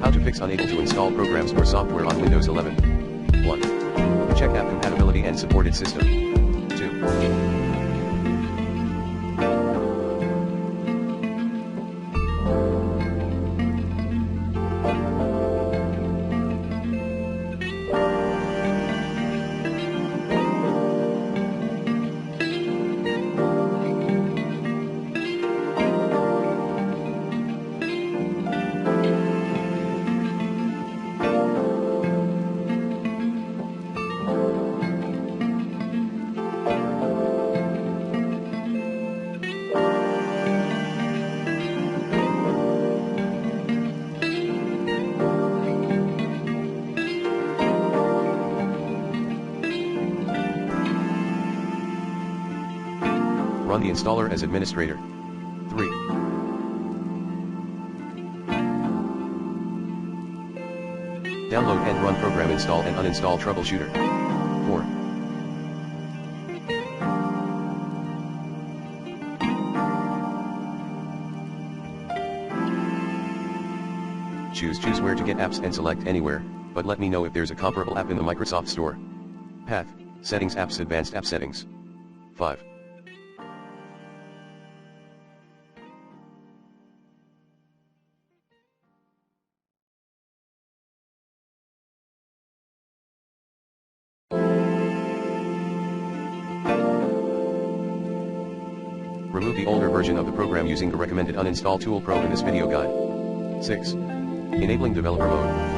How to fix unable to install programs or software on Windows 11. 1. Check app compatibility and supported system. 2. Run the installer as administrator. 3. Download and run program install and uninstall troubleshooter. 4. Choose where to get apps and select anywhere, but let me know if there's a comparable app in the Microsoft Store. Path, Settings Apps Advanced App Settings. 5. Remove the older version of the program using the recommended uninstall tool probe in this video guide. 6. Enabling developer mode.